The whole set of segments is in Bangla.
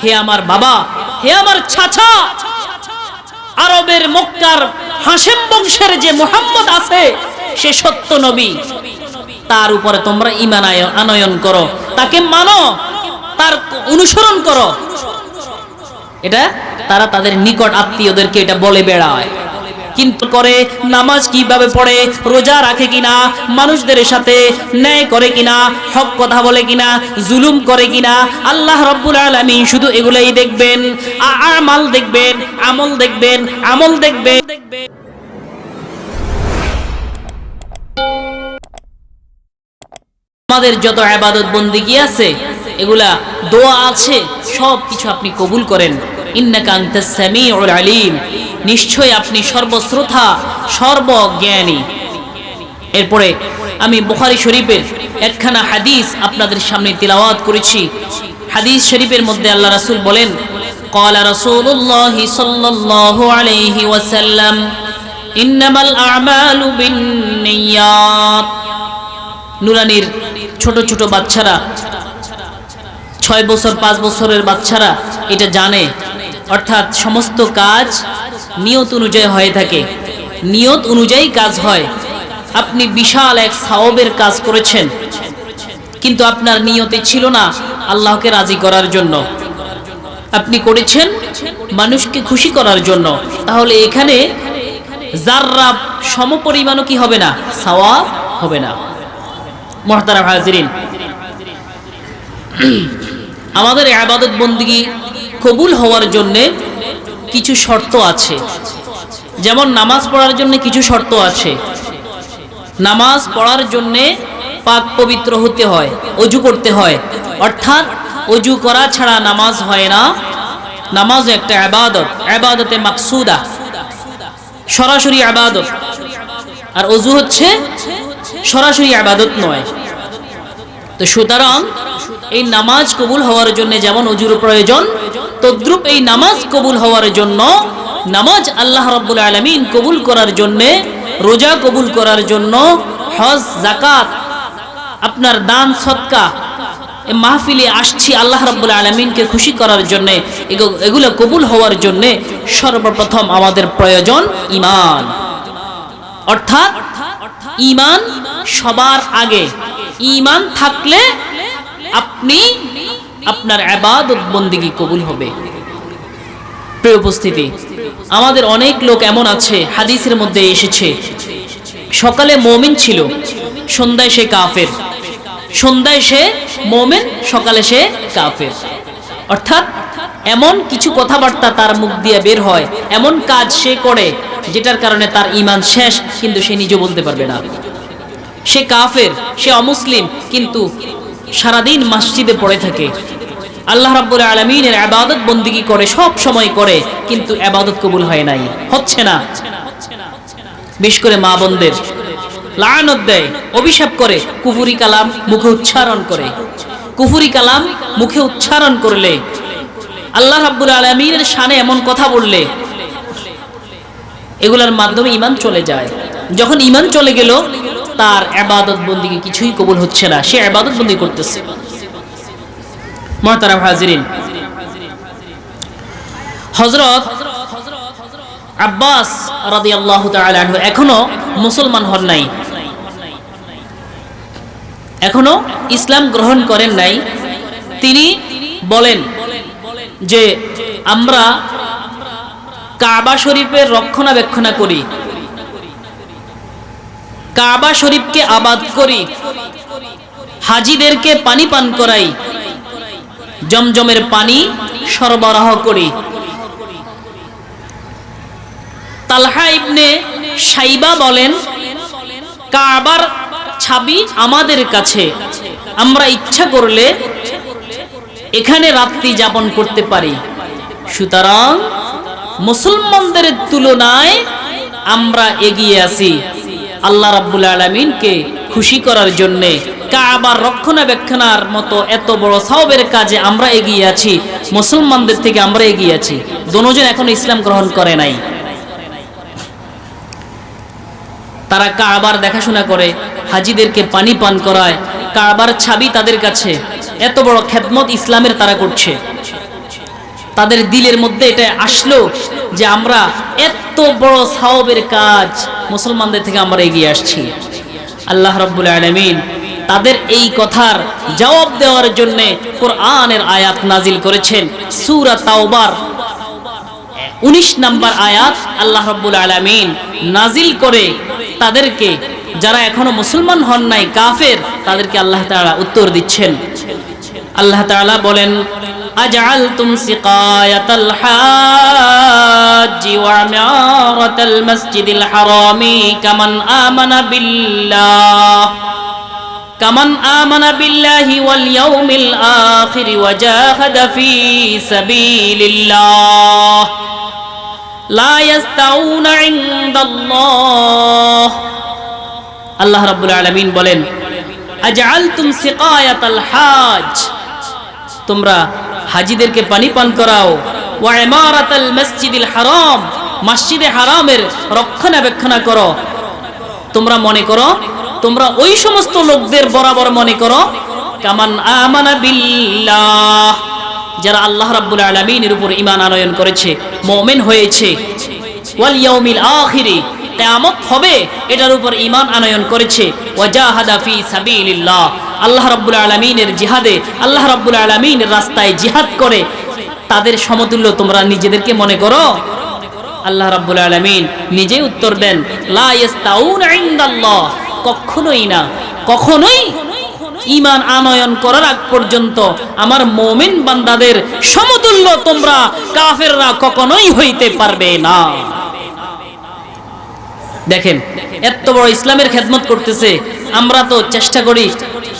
হে আমার বাবা, হে আমার চাচা, আরবের মক্কার হাশেম বংশের যে মুহাম্মদ আছে সে সত্য নবী, তার উপরে তোমরা ঈমান আনয়ন করো, তাকে মানো, তার অনুসরণ করো। এটা তারা তাদের নিকট আত্মীয়দেরকে এটা বলে বেড়ায়। কিন্তু করে নামাজ কিভাবে পড়ে, রোজা রাখে কিনা, মানুষদের সাথে ন্যায় করে কিনা, হক কথা বলে কিনা, জুলুম করে কিনা, আল্লাহ রাব্বুল আলামিন শুধু এগুলাই দেখবেন, আমল দেখবেন, আমল দেখবেন, আমল দেখবেন। আমাদের যত ইবাদত বন্দেগী আছে, এগুলা দোয়া আছে, সব কিছু আপনি কবুল করেন। ইন্নাকা আনতাস সামিউল আলিম, নিশ্চয় আপনি সর্বশ্রোতা, সর্বজ্ঞানী। এরপরে আমি বুখারী শরীফের একখানা হাদিস আপনাদের সামনে তিলাওয়াত করেছি। হাদিস শরীফের মধ্যে আল্লাহ রাসূল বলেন, ক্বালা রাসূলুল্লাহি সাল্লাল্লাহু আলাইহি ওয়াসাল্লাম, ইন্নামাল আ'মালু বিন্নিয়াত। নুরানির ছোট ছোট বাচ্চারা, 6 বছর 5 বছরের বাচ্চারা এটা জানে, অর্থাৎ সমস্ত কাজ নিয়ত অনুযায়ী হয়ে থাকে, নিয়ত অনুযায়ী কাজ হয়। আপনি বিশাল এক সওয়াবের কাজ করেছেন, কিন্তু আপনার নিয়তে ছিল না আল্লাহকে রাজি করার জন্য, আপনি করেছেন মানুষকে খুশি করার জন্য, তাহলে এখানে যাররা সমপরিমাণও কি হবে না, সওয়াব হবে না। মুহতারাম হাজিরিন, আমাদের ইবাদত বন্দেগী কবুল হওয়ার জন্য কিছু শর্ত আছে। যেমন নামাজ পড়ার জন্য কিছু শর্ত আছে। নামাজ পড়ার জন্য পাক পবিত্র হতে হয়, ওযু করতে হয়, অর্থাৎ ওযু করা ছাড়া নামাজ হয় না। নামাজ একটা ইবাদত, ইবাদতে মাকসুদা, সরাসরি ইবাদত, আর ওযু হচ্ছে সরাসরি ইবাদত নয়। তো সুতরাং এই নামাজ কবুল হওয়ার জন্য যেমন ওযুর প্রয়োজন, তদ্রূপ এই নামাজ কবুল হওয়ার জন্য, নামাজ আল্লাহ রাব্বুল আলামিন কবুল করার জন্য, রোজা কবুল করার জন্য, হজ, যাকাত, আপনার দান সদকা, এই মাহফিলে আসছি আল্লাহ রাব্বুল আলামিনকে খুশি করার জন্য, এগুলো কবুল হওয়ার জন্য সর্বপ্রথম আমাদের প্রয়োজন ঈমান। অর্থাৎ ঈমান সবার আগে। ঈমান থাকলে আপনি আপনার ইবাদত বন্দেগী কবুল হবে। প্রিয় উপস্থিতি, আমাদের অনেক লোক এমন আছে, হাদিসের মধ্যে এসেছে, সকালে মুমিন ছিল, সন্ধ্যায় সে কাফের, সন্ধ্যায় সে মুমিন, সকালে সে কাফের। অর্থাৎ এমন কিছু কথাবার্তা তার মুখ দিয়ে বের হয়, এমন কাজ সে করে যেটার কারণে তার ঈমান শেষ, কিন্তু সে নিজে বলতে পারবে না। সে কাফের, সে অমুসলিম, কিন্তু সারাদিন মসজিদে পড়ে থাকে, আল্লাহ রাব্বুল আলামিনের ইবাদত বন্দেগী করে, সব সময় করে, কিন্তু ইবাদত কবুল হয় নাই, হচ্ছে না। বিশেষ করে মা বোনদের লানত দেয়, অভিশাপ করে, কুফরি কালাম মুখে উচ্চারণ করে। কুফরি কালাম মুখে উচ্চারণ করলে, আল্লাহ রাব্বুল আলামিনের শানে এমন কথা বললে, এগুলোর মাধ্যমে ঈমান চলে যায়। যখন ঈমান চলে গেল, তার ইবাদত বন্দেগী কিছুই কবুল হচ্ছে না, সে ইবাদত বন্দেগী করতেছে। মুহতারাম হাজিরিন, হযরত আব্বাস রাদিয়াল্লাহু তাআলা আনহু এখনো মুসলমান হন নাই, এখনো ইসলাম গ্রহণ করেন নাই। তিনি বলেন যে আমরা কাবা শরীফের রক্ষণাবেক্ষণ করি, কাবা শরীফকে আবাদ করি, হাজিদেরকে পানি পান করাই, জমজমের পানি সরবরাহ করি। তালহা ইবনে শাইবা বলেন, কাবার চাবি আমাদের কাছে, আমরা ইচ্ছা করলে এখানে রাত্রি যাপন করতে পারি। সুতরাং মুসলমানদের তুলনায় আমরা এগিয়ে আছি আল্লাহ রাব্বুল আলামিনকে খুশি করার জন্য। কাবার রক্ষণাবেক্ষণের মতো এত বড় সওয়াবের কাজে আমরা এগিয়ে আছি, মুসলমানদের থেকে আমরা এগিয়ে আছি। দুজন এখনো ইসলাম গ্রহণ করে নাই। তারা কাবার দেখাশোনা করে, হাজিদেরকে পানি পান করায়, কাবার চাবি তাদের কাছে, এত বড় খেদমত ইসলামের তারা করছে। তাদের দিলের মধ্যে এটা আসলো যে আমরা এত বড় সওয়াবের কাজ মুসলমানদের থেকে আমরা এগিয়ে আসছি। আল্লাহ রাব্বুল আলামিন তাদের এই কথার জবাব দেওয়ার জন্য কোরআনের আয়াত নাজিল করেছেন। সূরা তাওবার 19 নম্বর আয়াত আল্লাহ রাব্বুল আলামিন নাজিল করে তাদেরকে, যারা এখনো মুসলমান হন নাই, কাফের, তাদেরকে আল্লাহ তাআলা উত্তর দিচ্ছেন। আল্লাহ তাআলা বলেন, আজআলতুম সিকায়াতাল হাজ্জি ওয়া ইমারাতাল মাসজিদিল হারামি কামান আমানা বিল্লাহি ওয়াল ইয়াউমিল আখির ওয়া জাহাদা ফি সাবিলিল্লাহ লা ইয়াস্তাউনা ইনদাল্লাহ। আল্লাহ রাব্বুল আলামিন বলেন, আজআলতুম সিকায়াতাল হাজ, তোমরা হাজীদেরকে পানি পান করাও, ওয়া ইমারাতাল মাসজিদিল হারাম, মসজিদে হারামের রক্ষণাবেক্ষণ করো। তোমরা মনে করো, তোমরা ওই সমস্ত লোকদের বরাবর মনে করো কামান আমানা বিল্লাহ, যারা আল্লাহ রাব্বুল আলামিনের উপর ঈমান আনয়ন করেছে, মুমিন হয়েছে, ওয়াল ইয়াউমিল আখির, কিয়ামত হবে এটার উপর ঈমান আনয়ন করেছে, ওয়া জাহাদা ফি সাবিলিল্লাহ, আল্লাহ রাব্বুল আলামিনের জিহাদে, আল্লাহ রাব্বুল আলামিনের রাস্তায় জিহাদ করে, তাদের সমতুল্য তোমরা নিজেদেরকে মনে করো? আল্লাহ রাব্বুল আলামিন নিজেই উত্তর দেন, লা ইয়াস্তাউনা ইনদাল্লাহ, কখনোই না, কখনোই ঈমান আনয়ন করার আগ পর্যন্ত আমার মুমিন বান্দাদের সমতুল্য তোমরা কাফেররা কখনোই হইতে পারবে না। দেখেন এত বড় ইসলামের খেদমত করতেছে, আমরা তো চেষ্টা করি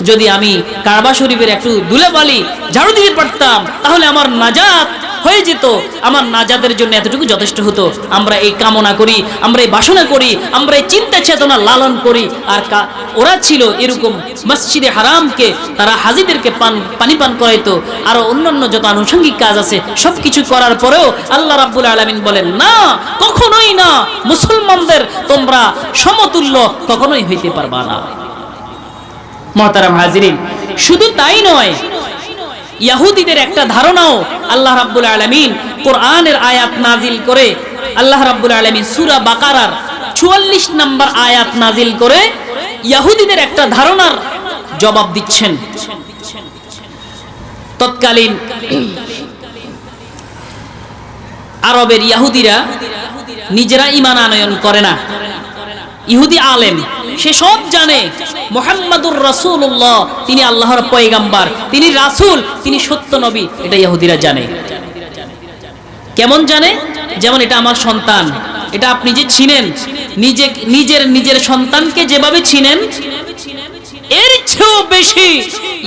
যদি আমি কাবা শরীফের একটু ধুলাবালি ঝাড়ু দিতে পারতাম তাহলে আমার নাজাত হয়ে যেত, আমার নাজাতের জন্য এতটুকু যথেষ্ট হতো। আমরা এই কামনা করি, আমরা এই বাসনা করি, আমরা এই চিন্তা চেতনা লালন করি। আর ওরা ছিল এরকম, মসজিদে হারামকে তারা হাজীদেরকে পানি পান করাইতো, আরো অন্যান্য যত আনুষঙ্গিক কাজ আছে সবকিছু করার পরেও আল্লাহ রাব্বুল আলামিন বলেন, না, কখনোই না, মুসলমানদের তোমরা সমতুল্য কখনোই হইতে পারবা না। মুহতারাম হাজিরিন, শুধু তাই নয়, ইহুদিদের একটা ধারণাও আল্লাহ রাব্বুল আলামিন কোরআনের আয়াত নাজিল করে, আল্লাহ রাব্বুল আলামিন সূরা বাকারার 44 নম্বর আয়াত নাজিল করে ইহুদিদের একটা ধারণার জবাব দিচ্ছেন। তৎকালীন আরবের ইহুদিরা নিজেরা ঈমান আনয়ন করে না। ইহুদি আলেম, সে সব জানে মুহাম্মাদুর রাসূলুল্লাহ, তিনি আল্লাহর পয়গাম্বার, তিনি রাসূল, তিনি সত্য নবী, এটা ইহুদিরা জানে। কেমন জানে? যেমন এটা আমার সন্তান, এটা আপনি যে চিনেন, নিজের সন্তানকে যেভাবে চিনেন, এর চেয়েও বেশি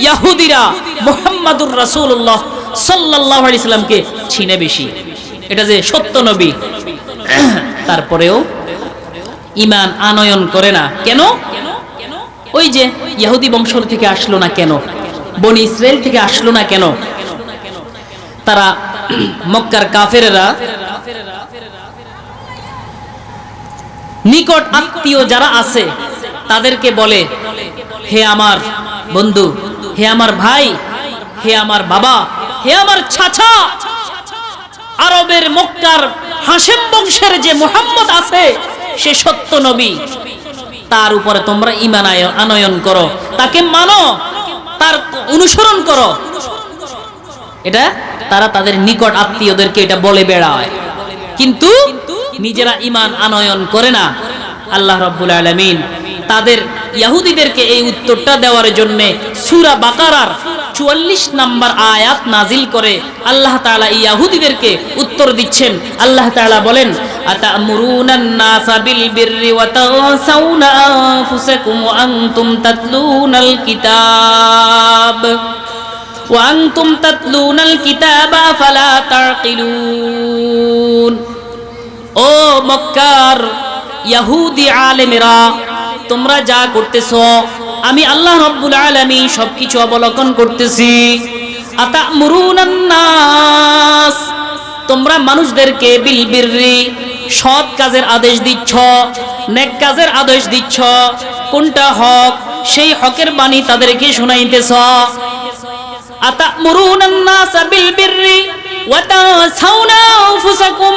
ইহুদিরা মুহাম্মাদুর রাসূলুল্লাহ সাল্লাল্লাহু আলাইহি সাল্লামকে চিনে বেশি, এটা যে সত্য নবী। তারপরেও ঈমান আনয়ন করে না। কেন? ওই যে ইহুদি বংশ থেকে আসলো না কেন, বনি ইসরাইল থেকে আসলো না কেন? তারা মক্কার কাফেররা নিকট আত্মীয় যারা আছে তাদেরকে বলে, হে আমার বন্ধু, হে আমার ভাই, হে আমার বাবা, হে আমার চাচা, আরবের মক্কার হাশেম বংশের যে মুহাম্মদ আছে সে সত্য নবী, তার উপরে তোমরা ঈমান আনয়ন করো, তাকে মানো, তার অনুসরণ করো। এটা তারা তাদের নিকট আত্মীয়দেরকে এটা বলে বেড়ায়, কিন্তু নিজেরা ঈমান আনয়ন করে না। আল্লাহ রাব্বুল আলামিন তাদের ইহুদিদেরকে এই উত্তরটা দেওয়ার জন্য সূরা বাকারার 44 নম্বর আয়াত নাজিল করে আল্লাহ তাআলা ইহুদিদেরকে উত্তর দিচ্ছেন। আল্লাহ তাআলা বলেন, আতা'মুরুনান নাসা বিল বিররি ওয়া তানসাউনা আনফুসাকুম ওয়া আনতুম তাতলুনাল কিতাব আফালা তা'কিলুন। ও মক্কার ইহুদি আলেমেরা, তোমরা যা করতেছো আমি আল্লাহ রাব্বুল আলামিন সবকিছু অবলোকন করতেছি। আতা'মুরুনান নাস, তোমরা মানুষদেরকে বিল বিররি, সৎ কাজের আদেশ দিচ্ছ, নেক কাজের আদেশ দিচ্ছ, কোনটা হক সেই হকের বাণী তাদেরকে শোনাইতেছ। আতা'মুরুনান নাস বিল বিররি ওয়া তাসাউনা আনফুসাকুম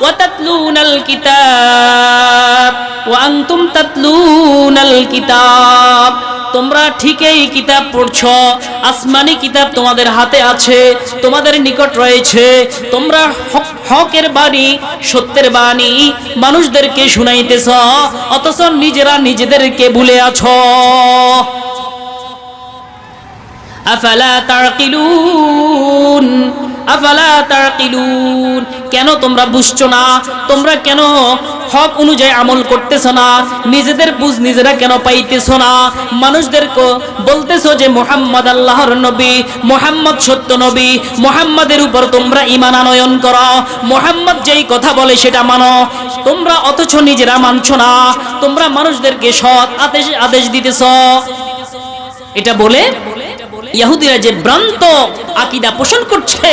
ওয়া তাতলুনাল কিতাব ওয়া আনতুম তাতলুনাল কিতাব। তোমরা ঠিকই কিতাব পড়ছো, আসমানি কিতাব তোমাদের হাতে আছে, তোমাদের নিকট রয়েছে। তোমরা হকের বাণী, সত্যের বাণী মানুষদেরকে শুনাইতেছ, অথচ নিজেরা নিজেদেরকে ভুলে আছো। আফালা তাকিলুন, আফালা তাকিলুন, কেন তোমরা বুঝছো না? তোমরা কেন হক অনুযায়ী আমল করতেছ না? নিজেদের বুঝ নিজেরা কেন পাইতেছ না? মানুষদেরকে বলতেছো যে মুহাম্মদ আল্লাহর নবী, মুহাম্মদ সত্য নবী, মুহাম্মাদের উপর তোমরা ঈমান আনয়ন করো, মুহাম্মদ যেই কথা বলে সেটা মানো। তোমরা অথচ নিজেরা মানছো না, তোমরা মানুষদেরকে সৎ আদেশ দিতেছ। এটা বলে ইহুদিরা যে ভ্রান্ত আকীদা পোষণ করছে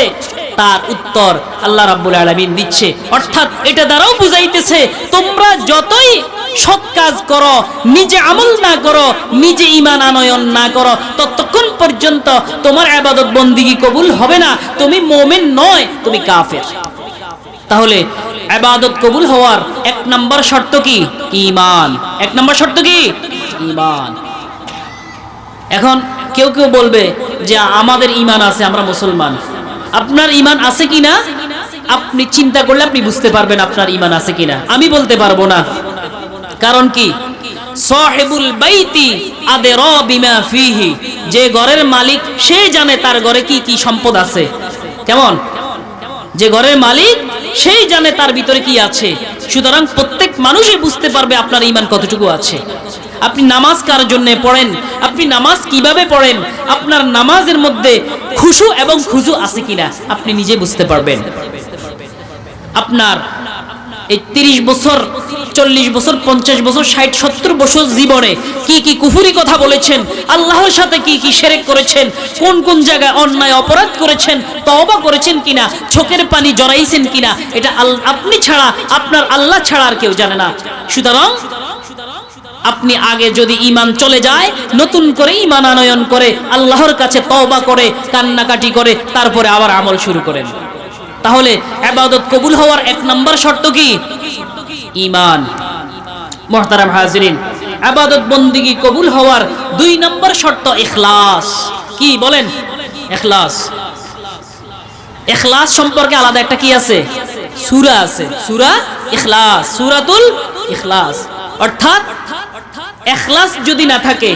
তার উত্তর আল্লাহ রাব্বুল আলামিন দিচ্ছে। অর্থাৎ এটা দ্বারাও বুঝাইতেছে তোমরা যতই সৎ কাজ করো, নিজে আমল না করো, নিজে ঈমান আনয়ন না করো, ততক্ষণ পর্যন্ত তোমার ইবাদত বন্দেগী কবুল হবে না। তুমি মুমিন নয়, তুমি কাফের। তাহলে ইবাদত কবুল হওয়ার এক নম্বর শর্ত কি? ঈমান। এক নম্বর শর্ত কি? ঈমান। এখন কেউ কেউ বলবে যে আমাদের ঈমান আছে, আমরা মুসলমান। আপনার ঈমান আছে কিনা আপনি চিন্তা করলে আপনি বুঝতে পারবেন আপনার ঈমান আছে কিনা। আমি বলতে পারবো না। কারণ কি? সাহিবুল বাইতি আদরা বিমা ফিহি, যে ঘরের মালিক সে জানে তার ঘরে কি কি সম্পদ আছে। কেমন? যে ঘরের মালিক সেই জানে তার ভিতরে কি আছে। সুতরাং প্রত্যেক মানুষই বুঝতে পারবে আপনার ঈমান কতটুকু আছে। আপনি নামাজ কার জন্য পড়েন, আপনি নামাজ কিভাবে পড়েন, আপনার নামাজের মধ্যে খুশু এবং খুজু আছে কিনা আপনি নিজে বুঝতে পারবেন। আপনার এই 30 বছর, 40 বছর, 50 বছর, 60, 70 বছর জীবনে কি কি কুফরি কথা বলেছেন, আল্লাহর সাথে কি কি শিরক করেছেন, কোন কোন জায়গায় অন্যায় অপরাধ করেছেন, তওবা করেছেন কিনা, চোখের পানি জড়াইছেন কিনা, এটা আপনি ছাড়া, আপনার আল্লাহ ছাড়া আর কেউ জানে না। সুতরাং আপনি আগে যদি ঈমান চলে যায়, নতুন করে ঈমান আনয়ন করে আল্লাহর কাছে তওবা করে কান্নাকাটি করে তারপরে আবার আমল শুরু করেন। তাহলে ইবাদত কবুল হওয়ার এক নম্বর শর্ত কি? ঈমান। মুহতারাম হাজিরিন, ইবাদত বন্দেগী কবুল হওয়ার 2 নম্বর শর্ত ইখলাস। কি বলেন? ইখলাস। ইখলাস সম্পর্কে আলাদা একটা কি আছে? সূরা আছে, সূরা ইখলাস, সূরাতুল ইখলাস। অর্থাৎ ইখলাস যদি না থাকে,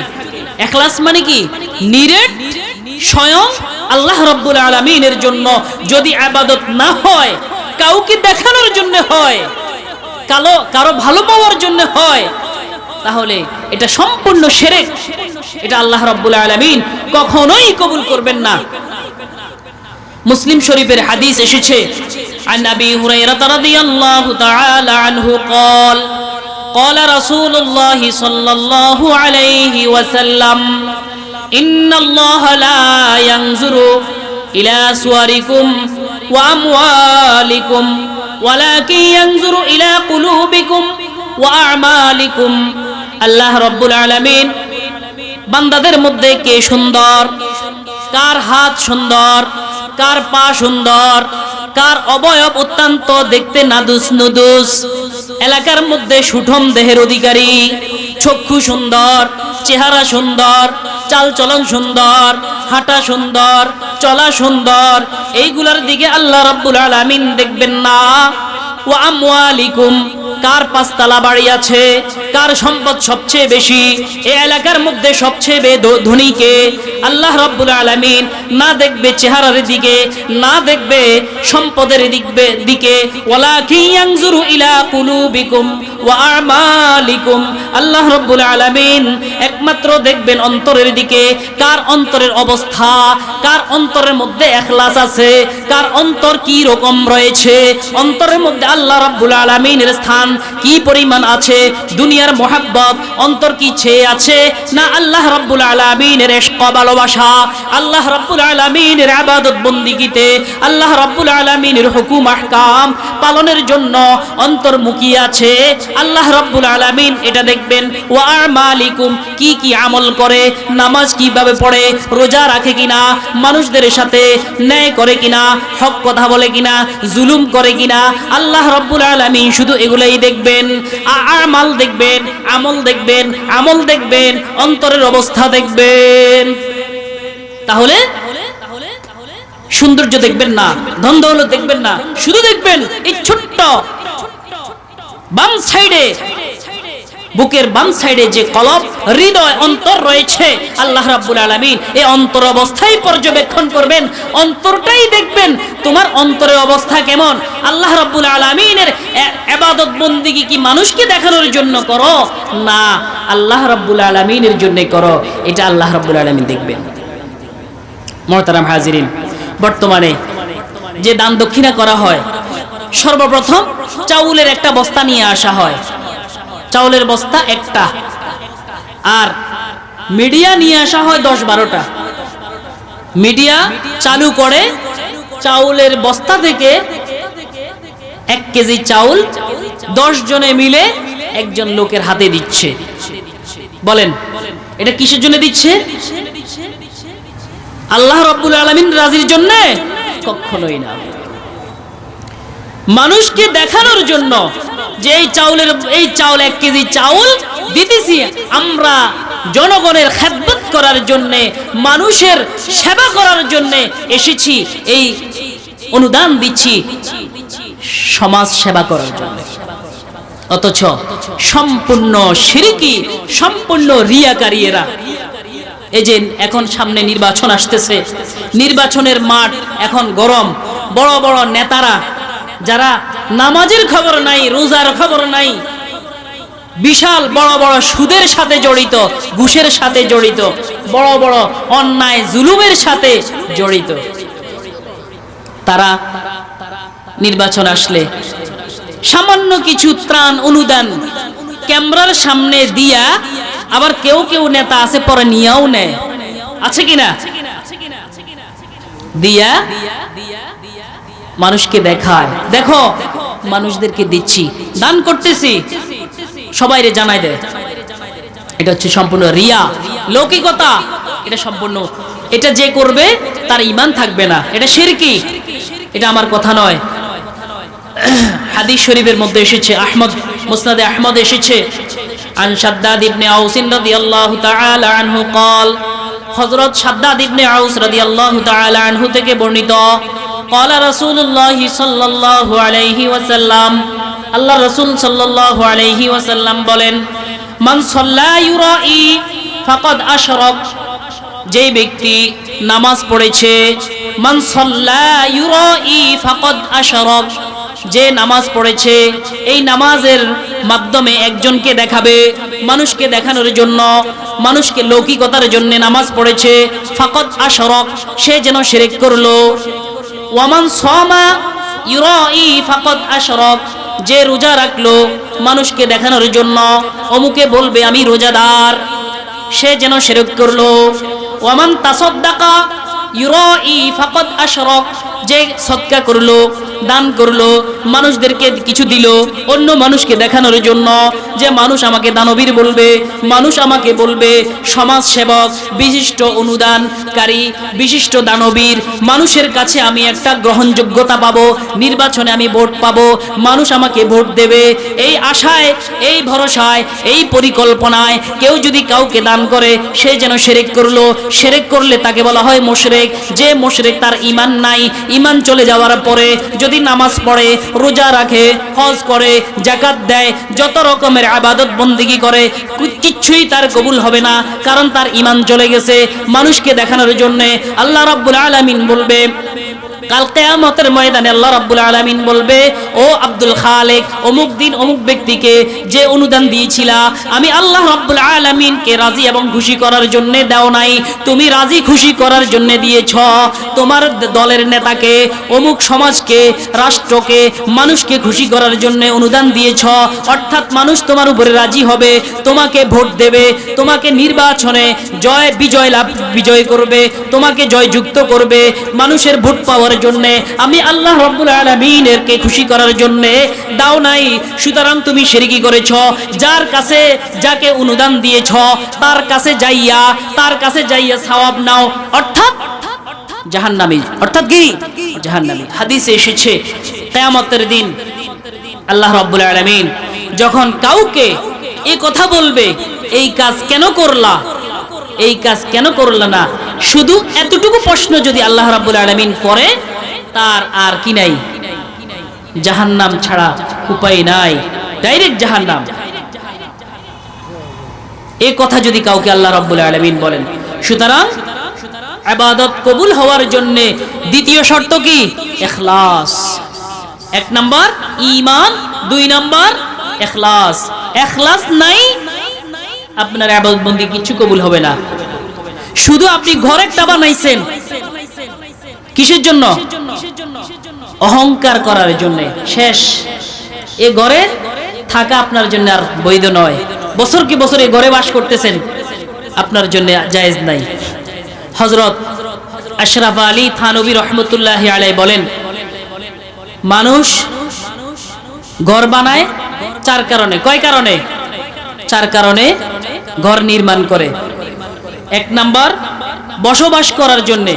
ইখলাস মানে কি? নিরেট স্বয়ং আল্লাহ রাব্বুল আলামিনের জন্য যদি ইবাদত না হয়, কাউকে দেখানোর জন্য হয়, কারো ভালো পাওয়ার জন্য হয়, তাহলে এটা সম্পূর্ণ শিরক। এটা আল্লাহ রাব্বুল আলামিন কখনোই কবুল করবেন না। মুসলিম শরীফের হাদিস এসেছে, আন আবি হুরায়রা রাদিয়াল্লাহু তাআলা আনহু قال قال رسول الله صلى الله عليه وسلم إن الله لا ينظر إلى صوركم وأموالكم ولكن ينظر إلى قلوبكم وأعمالكم। আল্লাহ রাব্বুল আলামিন বান্দাদের মধ্যে কে সুন্দর, কার হাত সুন্দর, কার পা সুন্দর, কার অবয়ব অত্যন্ত দেখতে নাদুস নুদুস, এলাকার মধ্যে সুঠম দেহের অধিকারী, চক্ষু সুন্দর, চেহারা সুন্দর, চালচলন সুন্দর, হাঁটা সুন্দর, চলা সুন্দর, এইগুলার দিকে আল্লাহ রাব্বুল আলামিন দেখবেন না। ওয়া আমওয়ালিকুম, কার 5 তলা বাড়ি আছে, কার সম্পদ সবচেয়ে বেশি, এই এলাকার মধ্যে সবচেয়ে ধনী কে, আল্লাহ রাব্বুল আলামিন না দেখবে চেহারার দিকে, না দেখবে সম্পদের দিকে। ওয়ালাকিন ইয়ানজুরু ইলা কুলুবিকুম ওয়া আমালিকুম, আল্লাহ রাব্বুল আলামিন একমাত্র দেখবেন অন্তরের দিকে, কার অন্তরের অবস্থা, কার অন্তরের মধ্যে ইখলাস আছে, কার অন্তর কি রকম রয়েছে, অন্তরের মধ্যে আল্লাহ রাব্বুল আলামিনের স্থান কি পরিমাণ আছে, দুনিয়ার মোহাব্বত অন্তর কি ছেয়ে আছে না আল্লাহ রাব্বুল আলামিনের ইশক ভালোবাসা, আল্লাহ রাব্বুল আলামিনের ইবাদত বন্দেগীতে আল্লাহ রাব্বুল আলামিনের হুকুম আহকাম পালনের জন্য অন্তর্মুখী আছে, আল্লাহ রাব্বুল আলামিন এটা দেখবেন। ওয়া আমালিকুম, কি কি আমল করে, নামাজ কিভাবে পড়ে, রোজা রাখে কিনা, মানুষদের সাথে ন্যায় করে কিনা, হক কথা বলে কিনা, জুলুম করে কিনা, আল্লাহ রাব্বুল আলামিন শুধু এগুলাই দেখবেন। আমাল দেখবেন, আমল দেখবেন, আমল দেখবেন, অন্তরের অবস্থা দেখবেন। তাহলে সৌন্দর্য দেখবেন না, ধন দৌলত দেখবেন না, শুধু দেখবেন এই ছোট্ট বাম সাইডে, বুকের বাম সাইডে যে কলব, হৃদয়, অন্তর রয়েছে, আল্লাহ রাব্বুল আলামিন এই অন্তর অবস্থায় পর্যবেক্ষণ করবেন, অন্তরটাই দেখবেন তোমার অন্তরের অবস্থা কেমন। আল্লাহ রাব্বুল আলামিনের ইবাদত বন্দেগী কি মানুষকে দেখানোর জন্য করো? না, আল্লাহ রাব্বুল আলামিনের জন্য করো, এটা আল্লাহ রাব্বুল আলামিন দেখবেন। মুহতারাম হাজিরিন, বর্তমানে যে দান দক্ষিণা করা হয়, সর্বপ্রথম চাউলের একটা বস্তা নিয়ে আসা হয়, চাউলের বস্তা একটা, আর মিডিয়া নিয়ে আসা হয় 10-12টা। মিডিয়া চালু করে চাউলের বস্তা থেকে 1 কেজি চাউল 10 জনে মিলে একজন লোকের হাতে দিচ্ছে। বলেন এটা কিসের জন্য দিচ্ছে? আল্লাহ রাব্বুল আলামিন রাজির জন্য? কখনোই না, মানুষকে দেখানোর জন্য যে এই চাউল 1 কেজি চাউল দিতেছি, আমরা জনগণের খেদমত করার জন্য, মানুষের সেবা করার জন্য এসেছি, এই অনুদান দিচ্ছি সমাজ সেবা করার জন্য। অথচ সম্পূর্ণ শিরকি, সম্পূর্ণ রিয়াকারী এরা। এই যে এখন সামনে নির্বাচন আসতেছে, নির্বাচনের মাঠ এখন গরম, বড় বড় নেতারা যারা নামাজের খবর নাই, রোজার খবর নাই, বিশাল বড় বড় সুদের সাথে জড়িত, ঘুষের সাথে জড়িত, বড় বড় অন্যায় জুলুমের সাথে জড়িত, তারা নির্বাচন আসলে সামান্য কিছু ত্রাণ অনুদান ক্যামেরার সামনে দিয়া, আবার কেউ কেউ নেতা আছে পরে নিয়েও নেয়, আছে কিনা, দিয়া মানুষকে দেখায়, দেখো মানুষদেরকে দিচ্ছি, দান করতেছি, সবাইরে জানাই দেয়। এটা হচ্ছে সম্পূর্ণ রিয়া, লৌকিকতা। এটা সম্পূর্ণ, এটা যে করবে তার ঈমান থাকবে না, এটা শিরকি। এটা আমার কথা নয়, হাদিস শরীফের মধ্যে এসেছে, আহমদ মুসনাদে আহমদ এসেছে, আন শাদ্দাদ ইবনে আউস রাদিয়াল্লাহু তাআলা আনহু قال, হযরত শাদ্দাদ ইবনে আউস রাদিয়াল্লাহু তাআলা আনহু থেকে বর্ণিত, قال رسول الله صلى الله عليه وسلم, আল্লাহ রাসূল সাল্লাল্লাহু আলাইহি ওয়াসাল্লাম বলেন, মান সাল্লা ইউরাই ফাকাদ আশরাক, যে ব্যক্তি নামাজ পড়েছে, মান সাল্লা ইউরাই ফাকাদ আশরাক, যে নামাজ পড়েছে, এই নামাজের মাধ্যমে একজনকে দেখাবে, মানুষকে দেখানোর জন্য, মানুষকে লৌকিকতার জন্য নামাজ পড়েছে, ফাকাদ আশরাক, সে যেন শিরক করলো। ওয়ামান সামা ইউরাই ফাকাদ আশরাক, যে রোজা রাখলো মানুষকে দেখানোর জন্য, অমুকে বলবে আমি রোজাদার, সে যেন শিরক করলো। ওয়ামান তাসাদ্দাকা ইউরাই ফাকাদ আশরাক, যে সদকা করলো, দান করলো, মানুষদেরকে কিছু দিল অন্য মানুষকে দেখানোর জন্য, যে মানুষ আমাকে দানবীর বলবে, মানুষ আমাকে বলবে সমাজ সেবক, বিশিষ্ট অনুদানকারী, বিশিষ্ট দানবীর, মানুষের কাছে আমি একটা গ্রহণযোগ্যতা পাবো, নির্বাচনে আমি ভোট পাবো, মানুষ আমাকে ভোট দেবে, এই আশায়, এই ভরসায়, এই পরিকল্পনায় কেউ যদি কাউকে দান করে, সে যেন শিরক করলো। শিরক করলে তাকে বলা হয় মুশরিক। যে মুশরিক, তার ঈমান নাই, ঈমান চলে যাওয়ার পরে যদি নামাজ পড়ে, রোজা রাখে, হজ করে, যাকাত দেয়, যত রকমের ইবাদত বন্দেগী করে, কিচ্ছুই তার কবুল হবে না, কারণ তার ঈমান চলে গেছে। মানুষকে দেখানোর জন্য আল্লাহ রাব্বুল আলামিন বলবে, কাল কিয়ামতের ময়দানে আল্লাহ রাব্বুল আলামিন বলবে, ও আব্দুল খালেক, অমুক দিন অমুক ব্যক্তিকে যে অনুদান দিয়েছিলা, আমি আল্লাহ রাব্বুল আলামিনকে রাজি এবং খুশি করার জন্য দাও নাই, তুমি রাজি খুশি করার জন্য দিয়েছ। তোমার দলের নেতাকে, অমুক সমাজকে, রাষ্ট্রকে, মানুষকে খুশি করার জন্য অনুদান দিয়েছ, অর্থাৎ মানুষ তোমার উপরে রাজি হবে, তোমাকে ভোট দেবে, তোমাকে নির্বাচনে বিজয় করবে, তোমাকে জয়যুক্ত করবে, মানুষের ভোট পাওয়ার জন্য, আমি আল্লাহ রাব্বুল আলামিনকে খুশি করার জন্য দাও নাই। সুতরাং তুমি শিরকি করেছ। যার কাছে যাকে অনুদান দিয়েছ তার কাছে যাইয়া সওয়াব নাও, অর্থাৎ জাহান্নামী, অর্থাৎ কি জাহান্নামী। হাদিসে এসেছে কিয়ামতের দিন আল্লাহ রাব্বুল আলামিন যখন কাউকে এই কথা বলবে, এই কাজ কেন করলা, এই কাজ কেন করলা না, শুধু এতটুকু প্রশ্ন যদি আল্লাহ রাব্বুল আলামিন করে, তার আর কি নাই, জাহান্নাম ছাড়া উপায় নাই, ডাইরেক্ট জাহান্নাম। এই কথা যদি কাউকে আল্লাহ রাব্বুল আলামিন বলেন। সুতরাং ইবাদত কবুল হওয়ার জন্য দ্বিতীয় শর্ত কি? ইখলাস। 1 নাম্বার ঈমান, 2 নাম্বার ইখলাস। ইখলাস নাই, আপনার ইবাদত বন্দি কিছু কবুল হবে না। শুধু আপনি ঘর একটা বানাইছেন কিসের জন্য? অহংকার করার জন্য, শেষ। এই ঘরে থাকা আপনার জন্য আর বৈধ নয়। বছর কি বছর এই ঘরে বাস করতেছেন, আপনার জন্য জায়েজ নাই। হযরত আশরাফ আলী থানভী রাহমাতুল্লাহি আলাইহি বলেন, মানুষ ঘর বানায় 4 কারণে। কয় কারণে? 4 কারণে ঘর নির্মাণ করে। 1 নাম্বার বসবাস করার জন্য।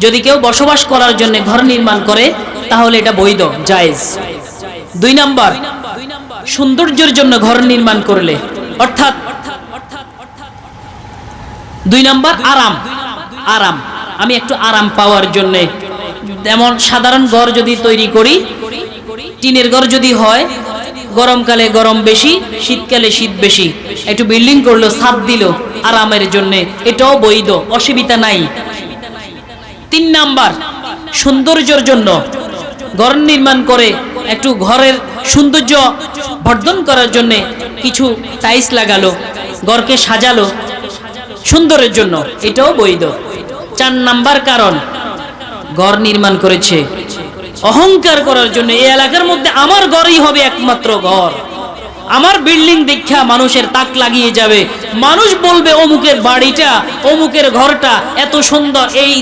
যদি কেউ বসবাস করার জন্য ঘর নির্মাণ করে তাহলে এটা বৈধ, জায়েজ। 2 নাম্বার সৌন্দর্যের জন্য ঘর নির্মাণ করলে, অর্থাৎ 2 নাম্বার আরাম। আমি একটু আরাম পাওয়ার জন্য, যেমন সাধারণ ঘর যদি তৈরি করি, টিনের ঘর যদি হয়, গরমকালে গরম বেশি, শীতকালে শীত বেশি, একটু বিল্ডিং করলো, ছাদ দিল আরামের জন্য, এটাও বৈধ, অসুবিধা নাই। 3 নাম্বার সৌন্দর্যের জন্য ঘর নির্মাণ করে, একটু ঘরের সৌন্দর্য বর্ধন করার জন্য কিছু টাইলস লাগালো, ঘরকে সাজালো সুন্দরের জন্য, এটাও বৈধ। 4 নাম্বার কারণ, ঘর নির্মাণ করেছে অহংকার করার জন্য। এই এলাকার মধ্যে আমার ঘরই হবে একমাত্র ঘর, আমার বিল্ডিং দেখা মানুষের তাক লাগিয়ে যাবে, মানুষ বলবে অমুকের বাড়িটা, অমুকের ঘরটা এত সুন্দর। এই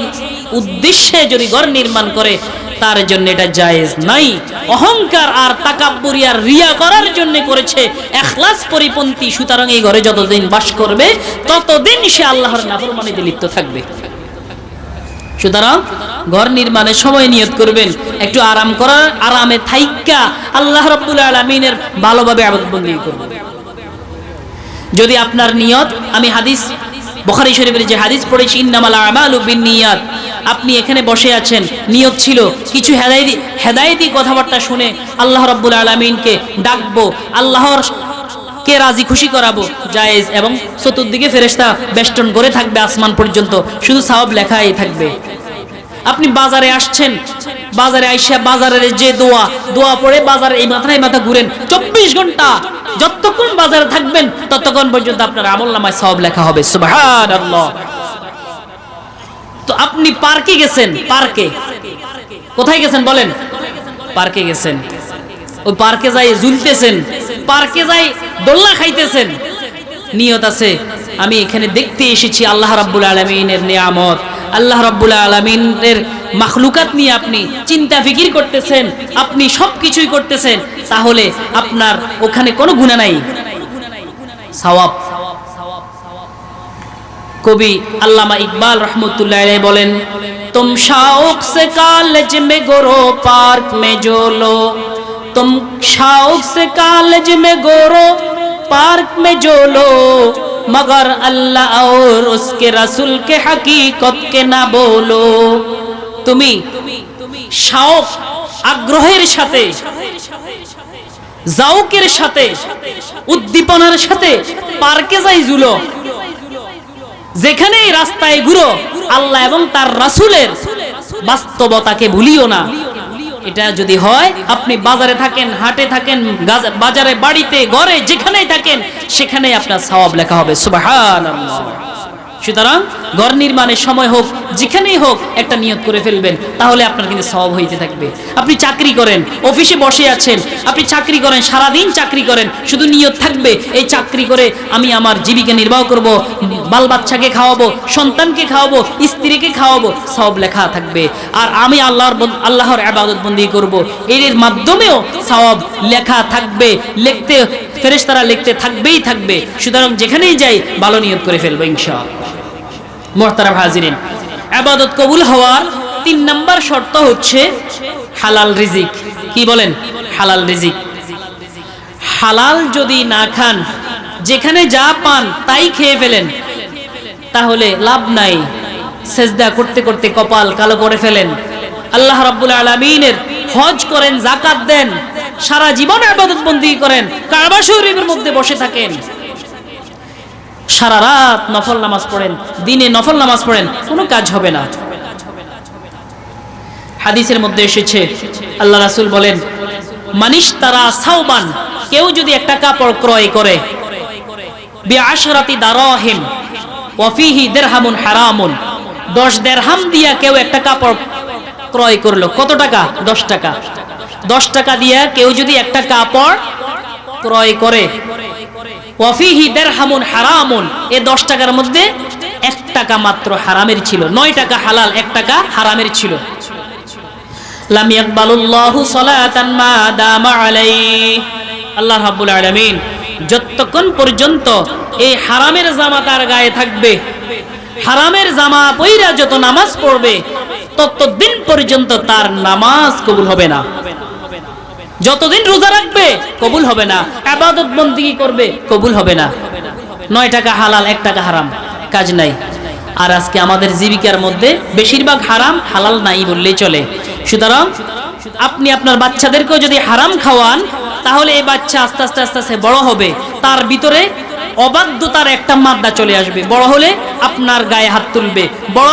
উদ্দেশ্যে যদি ঘর নির্মাণ করে তার জন্য এটা জায়েজ নাই। অহংকার আর তাকাব্বুরি আর রিয়া করার জন্য করেছে, ইখলাস পরিপন্থী। সুতরাং এই ঘরে যতদিন বাস করবে ততদিন সে আল্লাহর নাফরমানিতে লিপ্ত থাকবে। সুতরাং ঘর নির্মাণের সময় নিয়ত করবেন একটু আরাম করার, আরামে থাইকা আল্লাহ রাব্বুল আলামিনের ভালোভাবে ইবাদত বন্দেগী করবেন। যদি আপনার নিয়ত, আমি হাদিস বুখারী শরীফের যে হাদিস পড়েছি, ইন্নামাল আমালু বিন্নিয়াত, আপনি এখানে বসে আছেন, নিয়ত ছিল কিছু হেদায়েতি কথাবার্তা শুনে আল্লাহ রাব্বুল আলামিনকে ডাকবো, আল্লাহর কে রাজি খুশি করাবো, জায়েজ। এবং চতুর্দিকে ফেরেশতা বেষ্টন করে থাকবে আসমান পর্যন্ত, শুধু সওয়াব লেখাই থাকবে। আপনি বাজারে আসছেন, বাজারে আইসা বাজারের যে দোয়া পড়ে বাজারে এই মাথা ঘুরেন 24 ঘন্টা, যতক্ষণ বাজারে থাকবেন ততক্ষণ পর্যন্ত আপনার আমলনামায় সওয়াব লেখা হবে। সুবহানাল্লাহ। তো আপনি পার্কে গেছেন, পার্কে কোথায় গেছেন বলেন? পার্কে গেছেন, ওই পার্কে যাই ঝুলতেছেন, পার্কে যাই দোলনা খাইতেছেন, নিয়ত আছে আমি এখানে দেখতে এসেছি আল্লাহ রাব্বুল আলামিনের নিয়ামত, আল্লাহ রাব্বুল আলামিনের মাখলুকাত নিয়ে আপনি চিন্তা ফিকির করতেছেন, আপনি সবকিছুই করতেছেন, তাহলে আপনার ওখানে কোনো গুনাহ নাই, সওয়াব। কবি আল্লামা ইকবাল রহমতুল্লাহ আলাইহি বলেন, तुम शौक से कॉलेज में गोरो पार्क में जो लो, तुम शौक से कॉलेज में गोरो पार्क में जो लो, मगर अल्लाह और उसके रसूल के हकीकत के ना बोलो। তুমি শৌক আগ্রহের সাথে, জাউকের সাথে, উদ্দীপনার সাথে পার্কে যাই ঝুলো, যেখানেই রাস্তায় ঘুরো, আল্লাহ এবং তার রাসূলের বাস্তবতাকে ভুলিও না। এটা যদি হয়, আপনি বাজারে থাকেন, হাটে থাকেন, বাজারে, বাড়িতে, ঘরে, যেখানেই থাকেন সেখানেই আপনার সওয়াব লেখা হবে। সুবহানাল্লাহ। সুতরাং ঘর নির্মাণের সময় হোক, যেখানেই হোক, একটা নিয়ত করে ফেলবেন, তাহলে আপনার কিন্তু সওয়াব হইতে থাকবে। আপনি চাকরি করেন, অফিসে বসে আছেন, আপনি চাকরি করেন, সারাদিন চাকরি করেন, শুধু নিয়ত থাকবে এই চাকরি করে আমি আমার জীবিকা নির্বাহ করব, বাল বাচ্চাকে খাওয়াবো, সন্তানকে খাওয়াবো, স্ত্রীকে খাওয়াবো, সব লেখা থাকবে। আর আমি আল্লাহর ইবাদত বন্দেগী করব, এর মাধ্যমেও সওয়াব লেখা থাকবে, লিখতে ফেরেশতারা লিখতে থাকবেই থাকবে। সুতরাং যেখানেই যাই ভালো নিয়ত করে ফেলবো ইনশাআল্লাহ। মুহতারাম হাজিরিন, ইবাদত কবুল হওয়ার 3 নাম্বার শর্ত হচ্ছে হালাল রিজিক। কি বলেন? হালাল রিজিক। হালাল যদি না খান, যেখানে যা পান তাই খেয়ে ফেলেন, তাহলে লাভ নাই। সেজদা করতে করতে কপাল কালো করে ফেলেন, আল্লাহ রাব্বুল আলামিনের হজ করেন, যাকাত দেন, সারা জীবন ইবাদত বন্দেগী করেন, কাবা শরীফের মধ্যে বসে থাকেন, সারা রাত নফল নামাজ পড়েন, দিনে নফল নামাজ পড়েন, কোনো কাজ হবে না। হাদিসের মধ্যে এসেছে, আল্লাহ রাসূল বলেন, মানিশতারা সাওবান, কেউ যদি একটা কাপড় ক্রয় করে, বিআশরাতি দারাহিম ওয়া ফিহি দিরহামুন হারামুন, 10 দিরহাম দিয়া কেউ একটা কাপড় ক্রয় করলো। কত টাকা? 10 টাকা। 10 টাকা দিয়া কেউ যদি একটা কাপড় ক্রয় করে, ওয়া ফিহি দিরহামুন হারামুন, এই 10 টাকার মধ্যে 1 টাকা মাত্র হারামের ছিল, 9 টাকা হালাল, 1 টাকা হারামের ছিল। লাম ইয়াকবালুল্লাহু সালাতান মা দামা আলাইহি, আল্লাহ রাব্বুল আলামিন যতক্ষণ পর্যন্ত এই হারামের জামা তার গায়ে থাকবে, হারামের জামা পইরা যত নামাজ পড়বে, ততদিন পর্যন্ত তার নামাজ কবুল হবে না। যতদিন রোজা রাখবে কবুল হবে না, ইবাদত বন্দেগী করবে কবুল হবে না। 9 টাকা হালাল, 1 টাকা হারাম, কাজ নাই। আর আজকে আমাদের জীবিকার মধ্যে বেশিরভাগ হারাম, হালাল নাই বললেই চলে। সুতরাং আপনি আপনার বাচ্চাদেরকেও যদি হারাম খাওয়ান, তাহলে এই বাচ্চা আস্তে আস্তে আস্তে আস্তে বড় হবে, তার ভিতরে অবাধ্যতার একটা মাদ্দা চলে আসবে, বড় হলে আপনার গায়ে হাত তুলবে, বড়